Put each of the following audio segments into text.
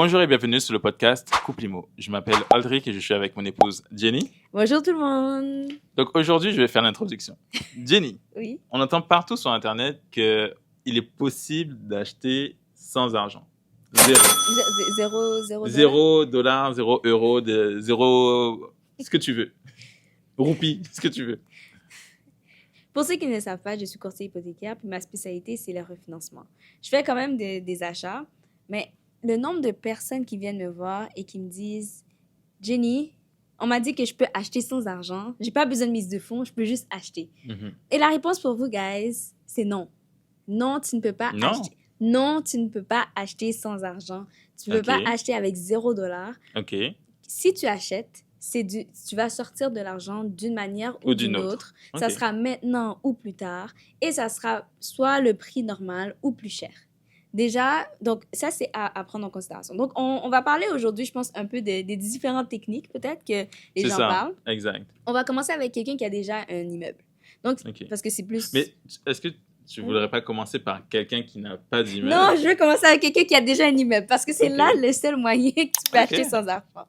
Bonjour et bienvenue sur le podcast Couple Imo. Je m'appelle Aldric et je suis avec mon épouse Jenny. Bonjour tout le monde. Donc aujourd'hui, je vais faire l'introduction. Jenny, Oui. on entend partout sur Internet qu'il est possible d'acheter sans argent. Zéro dollar, zéro euro, zéro ce que tu veux. Roupie, ce que tu veux. Pour ceux qui ne le savent pas, je suis courtier hypothécaire, puis ma spécialité, c'est le refinancement. Je fais quand même des achats, mais le nombre de personnes qui viennent me voir et qui me disent « Jenny, on m'a dit que je peux acheter sans argent, j'ai pas besoin de mise de fonds, je peux juste acheter. Et la réponse pour vous, guys, c'est non. Non, tu ne peux pas acheter. Non, tu ne peux pas acheter sans argent. Tu ne peux pas acheter avec $0. OK. Si tu achètes, tu vas sortir de l'argent d'une manière ou d'une autre. Ça sera maintenant ou plus tard. Et ça sera soit le prix normal ou plus cher. Déjà, donc ça, c'est à prendre en considération. Donc, on va parler aujourd'hui, je pense, un peu des différentes techniques, peut-être, que les gens parlent. Exact. On va commencer avec quelqu'un qui a déjà un immeuble. Donc, parce que c'est plus... Mais est-ce que tu voudrais pas commencer par quelqu'un qui n'a pas d'immeuble? Non, je veux commencer avec quelqu'un qui a déjà un immeuble parce que c'est là le seul moyen que tu peux acheter sans argent.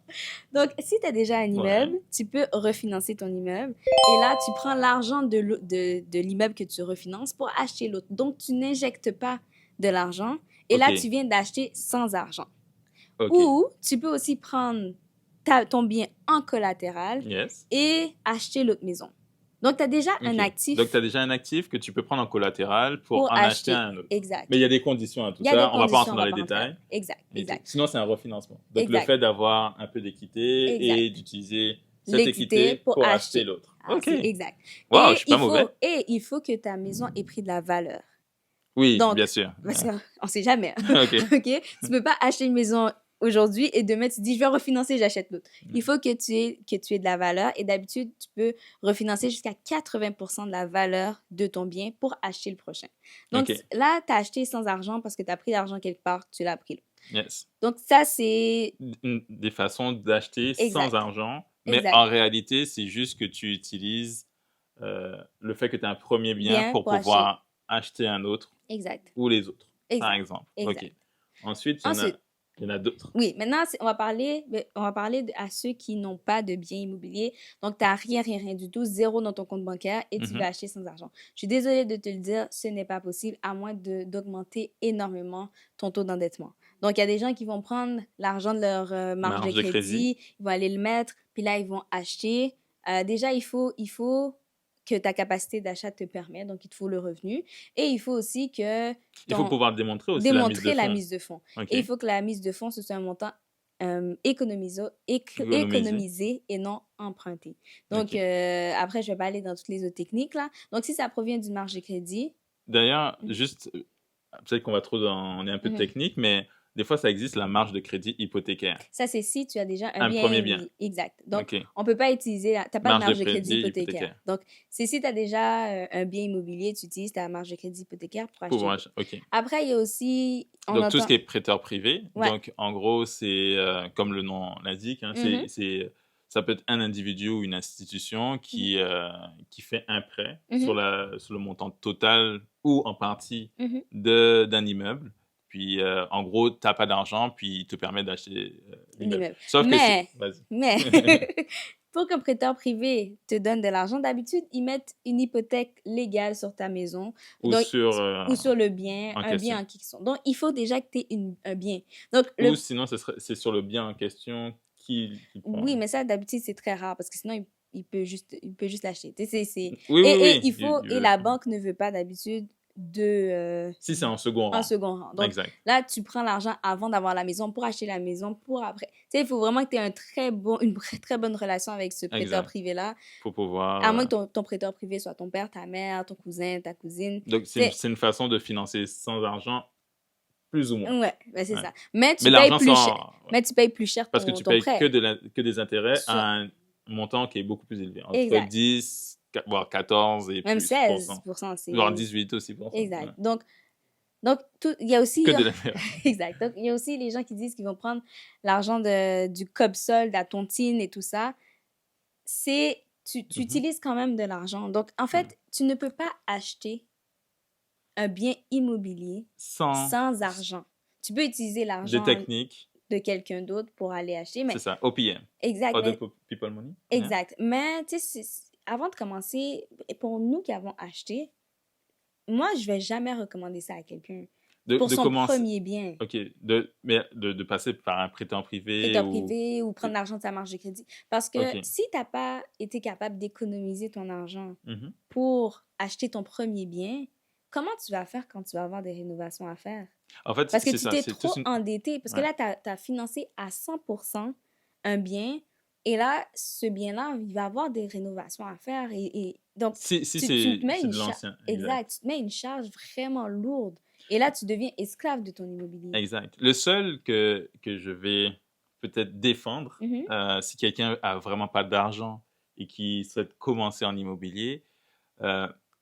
Donc, si tu as déjà un immeuble, tu peux refinancer ton immeuble et là, tu prends l'argent de l'immeuble que tu refinances pour acheter l'autre. Donc, tu n'injectes pas de l'argent et là, tu viens d'acheter sans argent. Ou tu peux aussi prendre ton bien en collatéral et acheter l'autre maison. Donc, tu as déjà un actif. Donc, tu as déjà un actif que tu peux prendre en collatéral pour en acheter un autre. Exact. Mais il y a des conditions à tout ça. On ne va pas rentrer dans les détails. Exact. Sinon, c'est un refinancement. Donc, le fait d'avoir un peu d'équité et d'utiliser cette équité pour acheter l'autre. OK. Exact. Wow, je suis pas mauvais. Et il faut que ta maison ait pris de la valeur. Oui, bien sûr. Parce qu'on ne sait jamais. OK. Tu ne peux pas acheter une maison aujourd'hui et demain, tu dis, je vais refinancer, j'achète l'autre. Il faut que tu aies de la valeur et d'habitude, tu peux refinancer jusqu'à 80% de la valeur de ton bien pour acheter le prochain. Donc là, tu as acheté sans argent parce que tu as pris l'argent quelque part, tu l'as pris là. Donc ça, c'est... Des façons d'acheter sans argent, mais en réalité, c'est juste que tu utilises le fait que tu as un premier bien pour pouvoir acheter un autre ou les autres, par exemple. Ensuite, il y en a d'autres. Oui, maintenant, on va parler à ceux qui n'ont pas de biens immobiliers. Donc, tu n'as rien du tout, zéro dans ton compte bancaire et tu veux acheter sans argent. Je suis désolée de te le dire, ce n'est pas possible à moins d'augmenter énormément ton taux d'endettement. Donc, il y a des gens qui vont prendre l'argent de leur marge de crédit, ils vont aller le mettre, puis là, ils vont acheter. Déjà, il faut que ta capacité d'achat te permet, donc il te faut le revenu. Et il faut aussi que... Il faut pouvoir démontrer aussi la mise de fonds. Et il faut que la mise de fonds, ce soit un montant économisé et non emprunté. Donc, après, je ne vais pas aller dans toutes les autres techniques, là. Donc, si ça provient d'une marge de crédit... D'ailleurs, juste, peut-être qu'on va trop dans... On est un peu technique, mais... Des fois, ça existe la marge de crédit hypothécaire. Ça, c'est si tu as déjà un premier bien. Exact. Donc, on ne peut pas utiliser... Tu n'as pas de marge de crédit hypothécaire. Donc, c'est si tu as déjà un bien immobilier, tu utilises ta marge de crédit hypothécaire pour acheter. Après, il y a aussi... Donc, tout ce qui est prêteur privé. Donc, en gros, c'est comme le nom l'indique, hein, ça peut être un individu ou une institution qui fait un prêt sur le montant total ou en partie d'un immeuble. Puis, en gros, tu n'as pas d'argent, puis il te permet d'acheter l'immeuble. Sauf mais pour qu'un prêteur privé te donne de l'argent, d'habitude, ils mettent une hypothèque légale sur ta maison ou sur le bien, bien en question. Donc, il faut déjà que tu aies un bien. Donc, sinon, c'est sur le bien en question qui prend. Oui, mais ça, d'habitude, c'est très rare parce que sinon, il peut juste l'acheter. Et la banque ne veut pas d'habitude si c'est en second rang. Donc, là, tu prends l'argent avant d'avoir la maison pour acheter la maison pour après. Tu sais, il faut vraiment que tu aies une très bonne relation avec ce prêteur privé-là. Pour pouvoir... À moins que ton prêteur privé soit ton père, ta mère, ton cousin, ta cousine. Donc, c'est une façon de financer sans argent, plus ou moins. Oui, ben c'est ça. Mais tu payes plus cher parce que tu payes que des intérêts à un montant qui est beaucoup plus élevé. Entre 10... voire 14 et même plus 16%. Voire 18 aussi. Exact. Donc il y a aussi... Que de l'intérêt. Exact. Donc, il y a aussi les gens qui disent qu'ils vont prendre l'argent du COB-SOL, de la tontine et tout ça. Tu utilises quand même de l'argent. Donc, en fait, tu ne peux pas acheter un bien immobilier sans argent. Tu peux utiliser l'argent... Des techniques de quelqu'un d'autre pour aller acheter. Mais C'est ça, OPM. exact. Other People Money. Exact. Mais, tu sais, avant de commencer, pour nous qui avons acheté, moi, je vais jamais recommander ça à quelqu'un pour son premier bien. OK. De passer par un prêteur privé ou prendre l'argent de sa marge de crédit. Parce que si tu n'as pas été capable d'économiser ton argent pour acheter ton premier bien, comment tu vas faire quand tu vas avoir des rénovations à faire? En fait, parce que tu t'es trop endetté. Parce que là, tu as financé à 100% un bien. Et là, ce bien-là, il va avoir des rénovations à faire. Et donc, tu te mets exact. Tu te mets une charge vraiment lourde. Et là, tu deviens esclave de ton immobilier. Exact. Le seul que je vais peut-être défendre, si quelqu'un a vraiment pas d'argent et qui souhaite commencer en immobilier,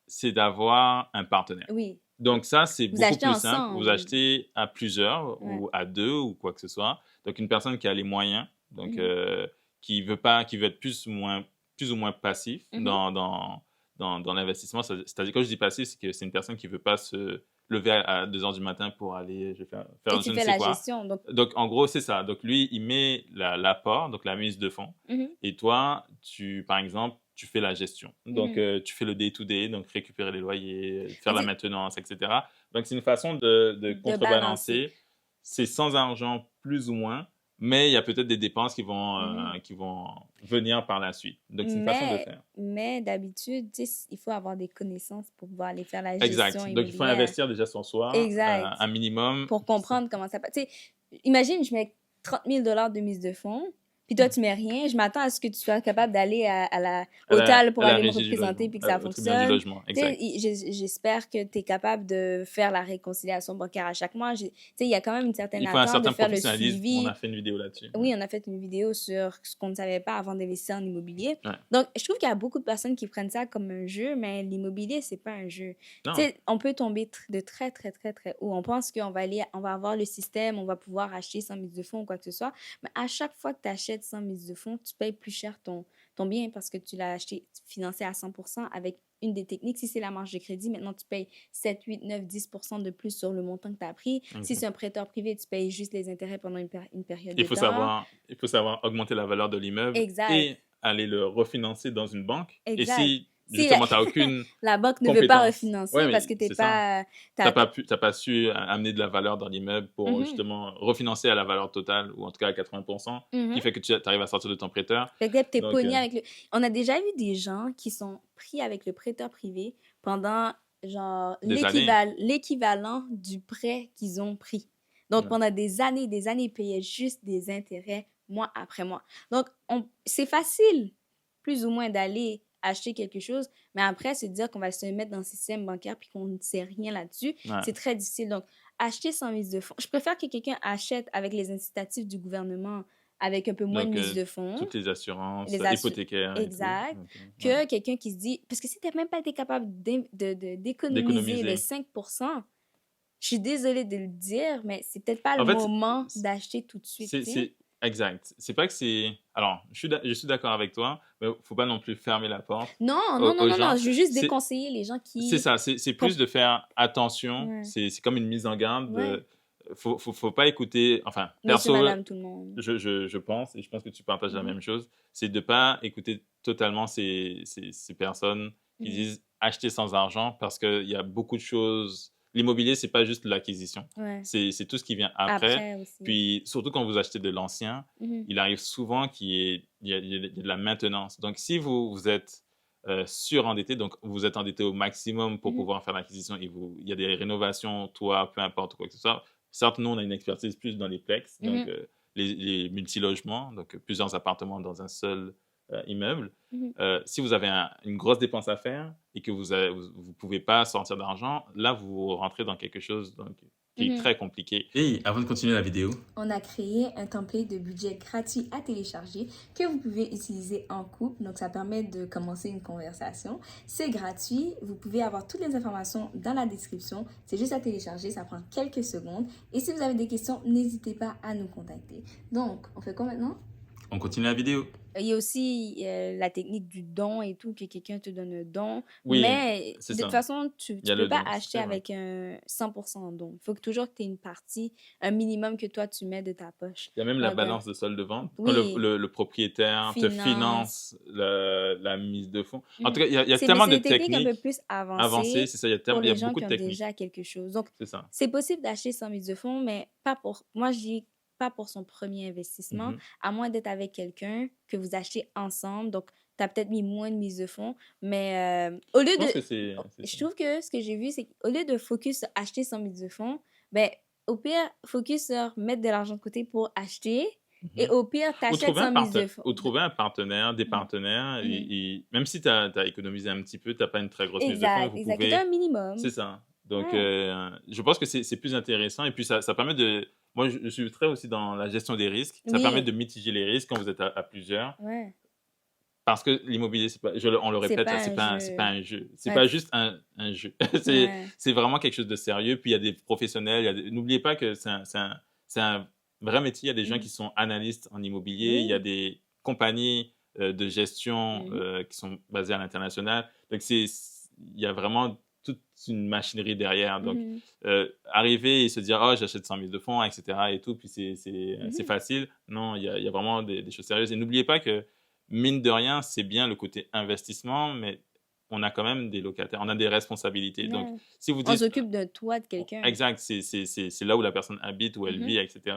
c'est d'avoir un partenaire. Oui. Donc ça, c'est beaucoup plus simple. Vous achetez à plusieurs ou à deux ou quoi que ce soit. Donc une personne qui a les moyens, donc qui veut être plus ou moins passif dans l'investissement. C'est-à-dire, quand je dis passif, c'est que c'est une personne qui veut pas se lever à 2 heures du matin pour aller faire je ne sais quoi. Gestion, donc en gros, c'est ça. Donc lui, il met l'apport, donc la mise de fonds. Et toi, par exemple, tu fais la gestion. Donc tu fais le day-to-day, donc récupérer les loyers, faire la maintenance, etc. Donc c'est une façon de contrebalancer. C'est sans argent plus ou moins, mais il y a peut-être des dépenses qui vont venir par la suite. Donc, c'est une façon de faire. Mais d'habitude, il faut avoir des connaissances pour pouvoir aller faire la gestion immobilière. Donc, il faut investir déjà sur soi, un minimum. Pour comprendre comment ça passe. Imagine, je mets 30 000 $ de mise de fonds, puis toi, tu mets rien. Je m'attends à ce que tu sois capable d'aller au TAL pour aller me représenter puis que ça fonctionne. J'espère que tu es capable de faire la réconciliation bancaire à chaque mois. Il y a quand même une certaine attente de faire le suivi. On a fait une vidéo là-dessus. Oui, on a fait une vidéo sur ce qu'on ne savait pas avant d'investir en immobilier. Donc, je trouve qu'il y a beaucoup de personnes qui prennent ça comme un jeu, mais l'immobilier, c'est pas un jeu. On peut tomber de très, très, très, très haut. On pense qu'on va avoir le système, on va pouvoir acheter sans mise de fonds ou quoi que ce soit. Mais à chaque fois que tu achètes sans mise de fonds, tu payes plus cher ton bien parce que tu l'as acheté financé à 100% avec une des techniques. Si c'est la marge de crédit, maintenant, tu payes 7, 8, 9, 10% de plus sur le montant que tu as pris. Si c'est un prêteur privé, tu payes juste les intérêts pendant une période de temps. Il faut savoir augmenter la valeur de l'immeuble et aller le refinancer dans une banque. Exact. Et si justement, tu n'as aucune la banque ne veut pas refinancer parce que tu n'as pas su amener de la valeur dans l'immeuble pour justement refinancer à la valeur totale ou en tout cas à 80%, qui fait que tu arrives à sortir de ton prêteur. Fait que tu es pogné avec On a déjà vu des gens qui sont pris avec le prêteur privé pendant genre l'équivalent du prêt qu'ils ont pris. Donc, pendant des années, ils payaient juste des intérêts mois après mois. Donc, c'est facile, plus ou moins, d'aller acheter quelque chose, mais après, se dire qu'on va se mettre dans le système bancaire puis qu'on ne sait rien là-dessus, c'est très difficile. Donc, acheter sans mise de fonds. Je préfère que quelqu'un achète avec les incitatifs du gouvernement avec un peu moins de mise de fonds. Toutes les assurances, hypothécaires. Exact. Que quelqu'un qui se dit... Parce que si tu n'as même pas été capable d'économiser le 5%, je suis désolée de le dire, mais c'est peut-être pas le moment d'acheter tout de suite. Exact. C'est pas que c'est... Alors, je suis d'accord avec toi, mais il faut pas non plus fermer la porte. Non. Je veux juste déconseiller les gens qui... C'est ça. C'est plus de faire attention. C'est comme une mise en garde. Faut pas écouter... Enfin, Monsieur, madame, tout le monde. Je pense, et je pense que tu partages la même chose, c'est de pas écouter totalement ces personnes qui disent acheter sans argent parce qu'il y a beaucoup de choses... L'immobilier, c'est pas juste l'acquisition. C'est tout ce qui vient après. Puis, surtout quand vous achetez de l'ancien, il arrive souvent qu'il y a de la maintenance. Donc, si vous êtes surendetté, donc vous êtes endetté au maximum pour pouvoir faire l'acquisition, et il y a des rénovations, toit, peu importe quoi que ce soit. Certes, nous, on a une expertise plus dans les plex, donc les multilogements, donc plusieurs appartements dans un seul immeuble. Si vous avez une grosse dépense à faire et que vous pouvez pas sortir d'argent, là, vous rentrez dans quelque chose qui est très compliqué. Et avant de continuer la vidéo, on a créé un template de budget gratuit à télécharger que vous pouvez utiliser en couple. Donc, ça permet de commencer une conversation. C'est gratuit. Vous pouvez avoir toutes les informations dans la description. C'est juste à télécharger. Ça prend quelques secondes. Et si vous avez des questions, n'hésitez pas à nous contacter. Donc, on fait quoi maintenant? On continue la vidéo. Il y a aussi la technique du don et tout, que quelqu'un te donne un don. Oui, Mais c'est de toute ça. façon, tu Il y a peux le pas don, acheter c'est vrai. avec un 100% en don. Il faut toujours que tu aies une partie, un minimum que toi, tu mets de ta poche. Il y a même la Donc, balance de solde de vente. Quand oui, le propriétaire te finance. finance la mise de fonds. En tout cas, il y a C'est tellement de des techniques un peu techniques plus avancées, avancées c'est ça, pour il y a les gens beaucoup qui de ont techniques. déjà quelque chose. Donc, C'est ça. c'est possible d'acheter sans mise de fonds, mais pas pour, moi, je dis pas pour son premier investissement, Mhm. à moins d'être avec quelqu'un que vous achetez ensemble. Donc, tu as peut-être mis moins de mise de fonds, mais au lieu Je de... pense que c'est Je ça. trouve que ce que j'ai vu, c'est qu'au lieu de focus sur acheter sans mise de fonds, ben, au pire, focus sur mettre de l'argent de côté pour acheter. Et Mhm. au pire, t'achètes sans mise de fonds. Ou trouver un partenaire, des Mhm. partenaires, Mhm. même si tu as économisé un petit peu, tu n'as pas une très grosse mise de fonds, Exact, vous exact. C'est un pouvez. minimum. C'est ça. Donc, Ouais, je pense que c'est plus intéressant et puis ça permet de. Moi, je suis très aussi dans la gestion des risques. Ça permet oui, de mitiger les risques quand vous êtes à plusieurs. ouais. Parce que l'immobilier, c'est pas, on le C'est répète, pas là, un c'est pas jeu. un jeu. C'est Ouais, pas juste un jeu. ouais. C'est vraiment quelque chose de sérieux. Puis il y a des professionnels. N'oubliez pas que c'est un vrai métier. Il y a des gens Mhm. qui sont analystes en immobilier. Il y a Oui. des compagnies de gestion Mhm. qui sont basées à l'international. Donc il y a vraiment toute une machinerie derrière. Donc Mhm. arriver et se dire, oh, j'achète 100 000 de fonds, etc. et tout, puis c'est Mhm. facile. Non, il y a vraiment des choses sérieuses. Et n'oubliez pas que mine de rien, c'est bien le côté investissement, mais on a quand même des locataires, on a des responsabilités. Donc, Ouais. si vous On dites, s'occupe de toi, de quelqu'un. exact, c'est là où la personne habite, où elle Mhm. vit, etc.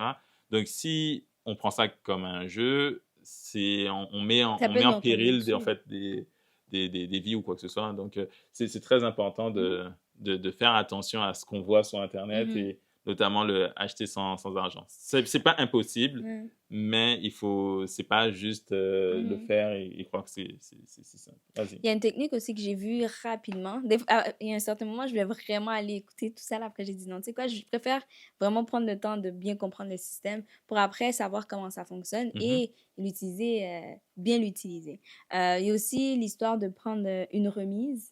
Donc, si on prend ça comme un jeu, Ça on peut met en nous tomber péril en dessus. fait, des vies ou quoi que ce soit. Donc, c'est très important Mhm. de faire attention à ce qu'on voit sur Internet Mhm. et notamment le acheter sans argent. C'est pas impossible, Ouais. mais c'est pas juste le Mhm. faire et croire que c'est ça. Vas-y. Il y a une technique aussi que j'ai vue rapidement. Il y a un certain moment, je voulais vraiment aller écouter tout ça. Là, après, j'ai dit non, tu sais quoi, je préfère vraiment prendre le temps de bien comprendre le système pour après savoir comment ça fonctionne Mhm. et l'utiliser, bien l'utiliser. Il y a aussi l'histoire de prendre une remise.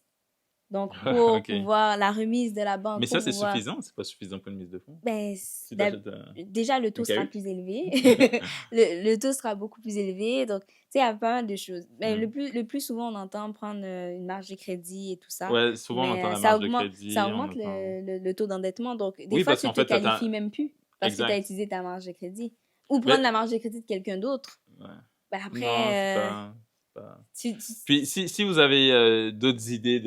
Donc, pour Ok. pouvoir, la remise de la banque, Mais pour ça, c'est pouvoir, suffisant? C'est pas suffisant pour une mise de fonds? ben, Si tu achètes déjà, le un taux sera cahute? plus élevé. Le taux sera beaucoup plus élevé. Donc, tu sais, il y a pas mal de choses. Mais Hmm. le plus souvent, on entend prendre une marge de crédit et tout ça. Ouais, souvent on entend Mais la marge de ça crédit, on augmente entend. le taux d'endettement. Donc, des Oui, fois, parce tu qu'en te fait, qualifies même plus parce que tu as Exact. utilisé ta marge de crédit. Ou Mais prendre la marge de crédit de quelqu'un d'autre. ouais. Ben, Non, après, c'est pas. tu... Puis si vous avez d'autres idées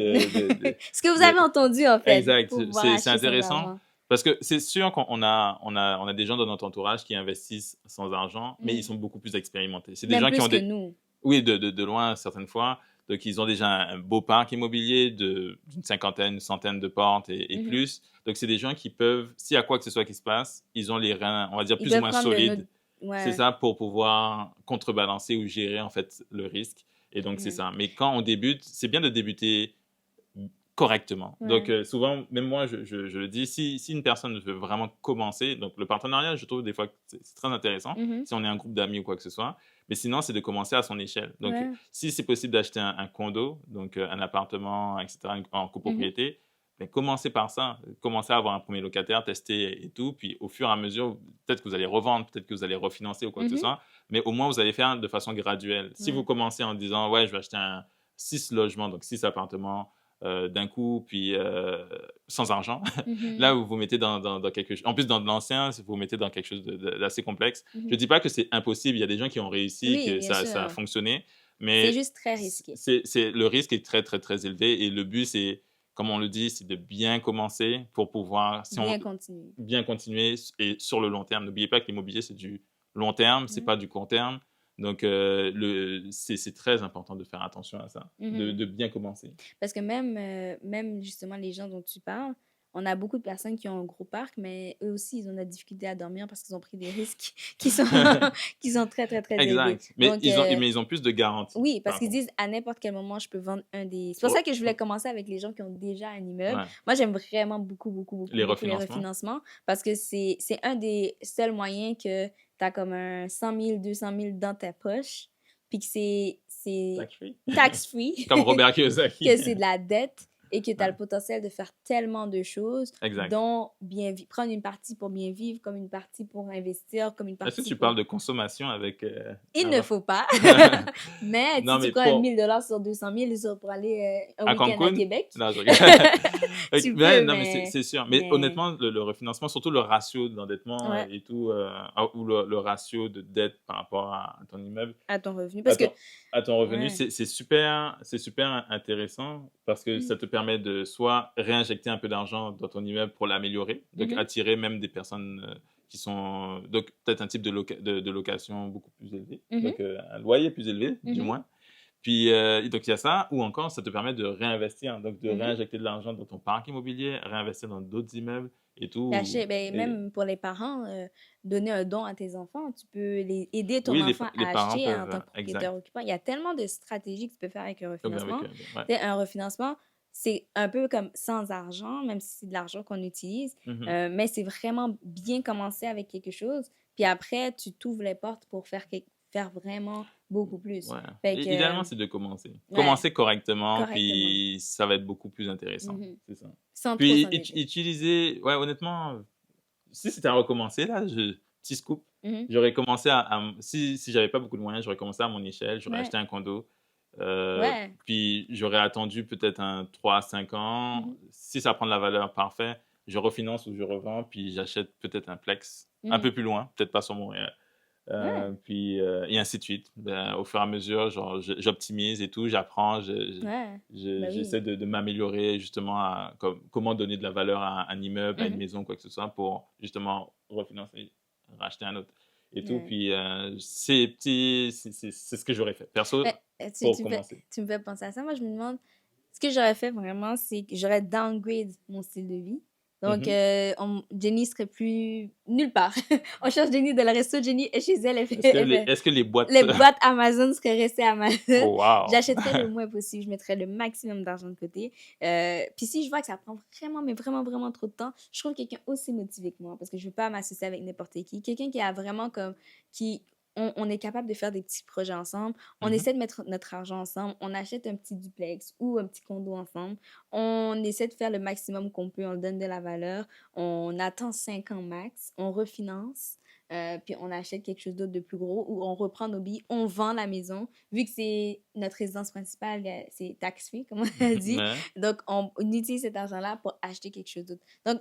ce que vous avez de... entendu, en fait, Exact, pour pouvoir c'est acheter sans intéressant argent. parce que c'est sûr on a des gens dans notre entourage qui investissent sans argent, mais ils Mm. sont beaucoup plus expérimentés. C'est des Même gens qui plus ont que des, nous. oui, de loin certaines fois, donc ils ont déjà un beau parc immobilier d'une cinquantaine, une centaine de portes et Mhm. plus. Donc c'est des gens qui peuvent, s'il y a quoi que ce soit qui se passe, ils ont les reins, on va dire Ils plus ou peuvent moins prendre de notre... solides. C'est Ouais. ça pour pouvoir contrebalancer ou gérer en fait le risque. Et donc c'est Mhm. ça. Mais quand on débute, c'est bien de débuter correctement. Donc, Ouais. souvent, même moi, je le dis, si une personne veut vraiment commencer, donc le partenariat, je trouve des fois que c'est très intéressant, Mhm. si on est un groupe d'amis ou quoi que ce soit, mais sinon, c'est de commencer à son échelle. Donc, Ouais. si c'est possible d'acheter un condo, donc un appartement, etc., en Mhm. copropriété, ben, commencez par ça. Commencez à avoir un premier locataire, tester et tout, puis au fur et à mesure, peut-être que vous allez revendre, peut-être que vous allez refinancer ou quoi que ce Mhm. soit, mais au moins, vous allez faire de façon graduelle. Si vous Ouais. commencez en disant, ouais, je vais acheter 6 logements, donc 6 appartements, d'un coup, puis sans argent. Là, Mhm. vous vous mettez dans quelque chose. En plus, dans de l'ancien, vous vous mettez dans quelque chose d'assez complexe. Je ne Mhm. dis pas que c'est impossible. Il y a des gens qui ont réussi, Oui, que bien ça a sûr. fonctionné, C'est mais juste très risqué. le risque est très, très, très élevé. Et le but, c'est, comme on le dit, c'est de bien commencer pour pouvoir, si on, Bien continuer. bien continuer et sur le long terme. N'oubliez pas que l'immobilier, c'est du long terme, c'est Mhm. pas du court terme. Donc, c'est très important de faire attention à ça, Mhm. de bien commencer. Parce que même justement les gens dont tu parles, on a beaucoup de personnes qui ont un gros parc, mais eux aussi, ils ont de la difficulté à dormir parce qu'ils ont pris des risques qui sont, qui sont très, très, très élevés. Exact. Donc, Mais ils ont plus de garanties, oui, parce par qu'ils contre. disent à n'importe quel moment, je peux vendre un des... C'est pour ça Oh, que je voulais commencer avec les gens qui ont déjà un immeuble. ouais. Moi, j'aime vraiment beaucoup, beaucoup, beaucoup, Les beaucoup les refinancements. refinancements parce que c'est un des seuls moyens que tu as comme un 100 000, 200 000 dans ta poche, puis que c'est Tax free. tax-free, Comme Robert Kiyosaki. que c'est de la dette et que tu as Ouais. le potentiel de faire tellement de choses, Exact. dont prendre une partie pour bien vivre, comme une partie pour investir, comme une Est-ce que partie tu pour... parles de consommation avec Il ne l'argent? faut pas. Mais Non, si tu mais prends pour 1 000 $ sur 200 000 pour aller un à week-end à Cancun? Québec, Non, je rigole. tu Ouais, peux, non, mais c'est sûr. Mais mais... honnêtement, le refinancement, surtout le ratio d'endettement Ouais, et tout, ou le ratio de dette par rapport à ton immeuble, à ton revenu. à Parce que, ton, à ton revenu, ouais. c'est super intéressant parce que ça te permet de soit réinjecter un peu d'argent dans ton immeuble pour l'améliorer, donc Mhm, attirer même des personnes qui sont, donc peut-être un type de location beaucoup plus élevé, mhm, donc un loyer plus élevé, du mhm, moins. Puis, donc il y a ça, ou encore ça te permet de réinvestir, donc de mhm. réinjecter de l'argent dans ton parc immobilier, réinvestir dans d'autres immeubles et tout. Ben, Et même pour les parents, donner un don à tes enfants, tu peux aider ton oui, enfant les à parents acheter peuvent, en tant que exact, propriétaire occupant. Il y a tellement de stratégies que tu peux faire avec un comme avec refinancement. ouais. Tu sais, un refinancement, c'est un peu comme sans argent, même si c'est de l'argent qu'on utilise, Mhm. mais c'est vraiment bien commencer avec quelque chose, puis après, tu t'ouvres les portes pour faire vraiment beaucoup plus. Ouais. Fait que, Idéalement, c'est de commencer. ouais, Commencer correctement, correctement. puis ça va être beaucoup plus intéressant. Mhm. C'est ça. Sans trop Puis s'endetter. utiliser, ouais, honnêtement, si c'était à recommencer, là, petit scoop, Mhm. j'aurais commencé si j'avais pas beaucoup de moyens, j'aurais commencé à mon échelle, j'aurais Ouais, acheté un condo, ouais. puis j'aurais attendu peut-être un 3 à 5 ans. Mhm. Si ça prend de la valeur, parfait. Je refinance ou je revends, puis j'achète peut-être un plex un Mhm. peu plus loin, peut-être pas sur Montréal. Ouais, Puis, et ainsi de suite. Ben, au fur et à mesure, genre, j'optimise et tout, j'apprends, ouais. Ben oui. j'essaie de m'améliorer justement à comment donner de la valeur à un immeuble, à une Mhm. maison, quoi que ce soit, pour justement refinancer, racheter un autre et tout. Ouais. Puis, c'est ce que j'aurais fait, perso, Ben, pour commencer. tu me fais penser à ça. Moi, je me demande, ce que j'aurais fait vraiment, c'est que j'aurais downgrade mon style de vie. Donc, Mhm. Jenny serait plus nulle part. On cherche Jenny dans le resto, Jenny est chez elle, Est-ce que les boîtes... les boîtes Amazon seraient restées Amazon. Oh, wow! J'achèterais le moins possible, je mettrais le maximum d'argent de côté. Puis si je vois que ça prend vraiment, mais vraiment, vraiment trop de temps, je trouve quelqu'un aussi motivé que moi, parce que je ne veux pas m'associer avec n'importe qui. Quelqu'un qui a vraiment comme... qui on est capable de faire des petits projets ensemble. On Mhm. essaie de mettre notre argent ensemble. On achète un petit duplex ou un petit condo ensemble. On essaie de faire le maximum qu'on peut. On donne de la valeur. On attend 5 ans max. On refinance. Puis on achète quelque chose d'autre de plus gros ou on reprend nos billes, on vend la maison. Vu que c'est notre résidence principale, c'est tax-free, comme on a dit. Ouais. Donc, on utilise cet argent-là pour acheter quelque chose d'autre. Donc,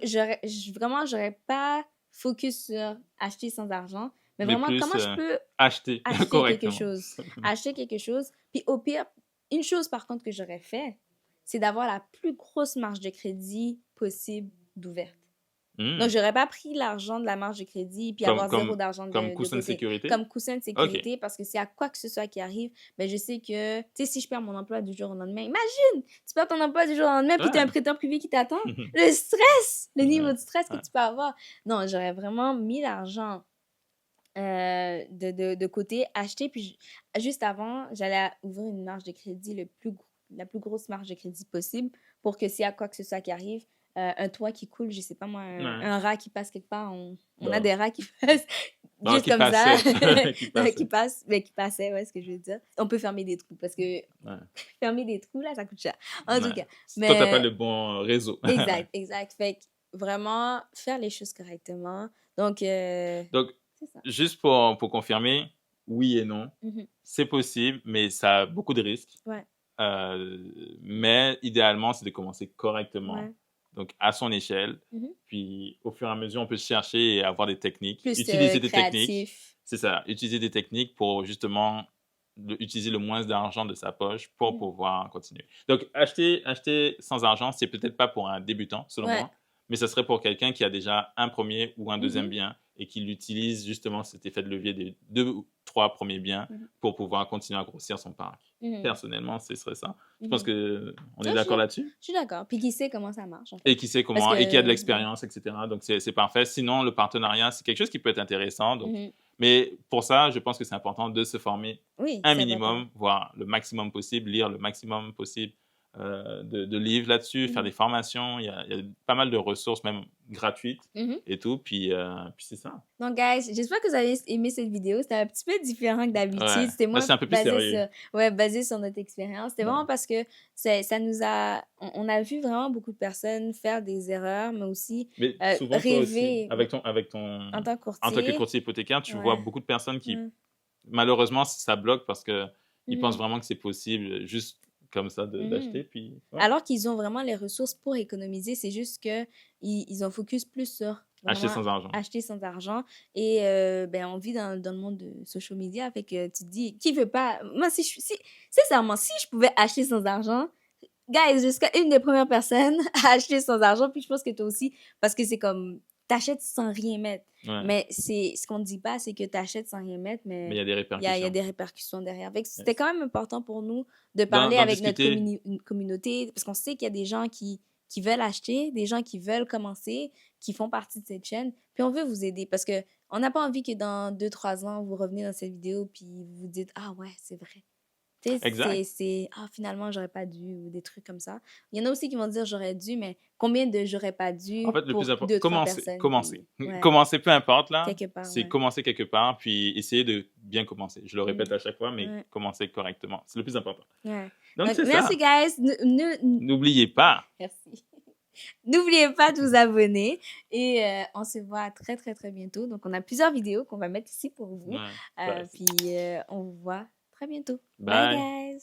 vraiment, j'aurais pas focus sur acheter sans argent, mais Mais vraiment, plus comment je peux acheter acheter quelque correctement. chose? Acheter quelque chose. Puis au pire, une chose par contre que j'aurais fait, c'est d'avoir la plus grosse marge de crédit possible d'ouverte. Donc, Hmm. j'aurais pas pris l'argent de la marge de crédit puis Comme, avoir zéro comme, d'argent comme de coussin de côté sécurité? comme coussin de OK. sécurité parce que s'il y a quoi que ce soit qui arrive, ben je sais que, tu sais, si je perds mon emploi du jour au lendemain, imagine, tu perds ton emploi du jour au lendemain puis tu as un Ouais. prêteur privé qui t'attend. Le stress, le niveau Ouais, de stress que ouais. tu peux avoir. Non, j'aurais vraiment mis l'argent de côté, acheter, puis juste avant, j'allais ouvrir une marge de crédit la plus grosse marge de crédit possible pour que s'il y a quoi que ce soit qui arrive, un toit qui coule, je sais pas moi, Ouais. un rat qui passe quelque part, on a Bon. des rats qui passent Bon, juste qui comme ça, passait. Qui passait. qui passent, mais qui passaient, ouais, ce que je veux dire. On peut fermer des trous parce que Ouais. fermer des trous, là, ça coûte cher. En tout Ouais. cas, Toi, t'as pas le mais bon réseau. exact, exact. Fait que vraiment faire les choses correctement. Donc, Donc, c'est ça. juste pour confirmer, oui et non. Mhm. C'est possible, mais ça a beaucoup de risques. Ouais, Euh, mais idéalement, c'est de commencer correctement, ouais. donc à son échelle. Mhm. Puis au fur et à mesure, on peut chercher et avoir des techniques, Plus utiliser des techniques. créatif. C'est ça, utiliser des techniques pour justement utiliser le moins d'argent de sa poche pour Mhm. pouvoir continuer. Donc acheter sans argent, c'est peut-être pas pour un débutant, selon Ouais. moi, mais ce serait pour quelqu'un qui a déjà un premier ou un deuxième Mhm. bien et qui l'utilise justement cet effet de levier des 2 ou 3 premiers biens Mhm. pour pouvoir continuer à grossir son parc. Mhm. Personnellement, ce serait ça. Je pense Mhm. qu'on est Ouais, d'accord là-dessus. je suis d'accord. Puis qui sait comment ça marche, en fait. Et qui sait Parce comment, et qui a de que, ouais. l'expérience, etc. Donc, c'est parfait. Sinon, le partenariat, c'est quelque chose qui peut être intéressant. Donc, Mhm. mais pour ça, je pense que c'est important de se former Oui, un c'est important. minimum, voire le maximum possible, lire le maximum possible de livres là-dessus, faire Mhm. des formations. Il y a pas mal de ressources, même gratuite et tout. Puis c'est ça. Donc, guys, j'espère que vous avez aimé cette vidéo. C'était un petit peu différent que d'habitude. Ouais. C'était moins C'est un peu plus sérieux. basé sur notre expérience. C'était vraiment parce que ça nous a... On a vu vraiment beaucoup de personnes faire des erreurs, mais aussi Mais souvent, toi aussi, rêver avec ton... en tant que En tant que courtier. courtier hypothécaire, tu vois Ouais. beaucoup de personnes qui, malheureusement, ça bloque parce qu'ils pensent Mhm. vraiment que c'est possible juste comme ça d'acheter. Puis, ouais. Alors qu'ils ont vraiment les ressources pour économiser, c'est juste que ils ont focus plus sur Acheter vraiment sans argent. acheter sans argent. Et ben, on vit dans le monde de social media, fait que tu te dis, qui veut pas... Moi, sincèrement, si je pouvais acheter sans argent, guys, je serais une des premières personnes à acheter sans argent, puis je pense que toi aussi, parce que c'est comme, t'achètes sans rien mettre. Ouais. Mais ce qu'on ne dit pas, c'est que t'achètes sans rien mettre, mais il y a des il y répercussions. a des répercussions derrière. Fait que c'était quand même important pour nous de parler avec notre communauté, parce qu'on sait qu'il y a des gens qui veulent acheter, des gens qui veulent commencer, qui font partie de cette chaîne, puis on veut vous aider, parce que on n'a pas envie que dans 2-3 ans, vous revenez dans cette vidéo, puis vous vous dites « Ah ouais, c'est vrai ». Exact. C'est ah, finalement, j'aurais pas dû, ou des trucs comme ça. Il y en a aussi qui vont dire j'aurais dû, mais combien de j'aurais pas dû En fait, le pour plus important, 2-3 personnes? commencer. Ouais. Commencer, peu importe, là. Quelque part, C'est ouais. commencer quelque part, puis essayer de bien commencer. Je le répète à chaque fois, mais commencer correctement. C'est le plus important. Ouais. Donc c'est merci, ça. guys. N'oubliez pas. Merci. N'oubliez pas de vous abonner et on se voit très, très, très bientôt. Donc, on a plusieurs vidéos qu'on va mettre ici pour vous. Ouais, puis, on vous voit très bientôt. Bye. Bye, guys.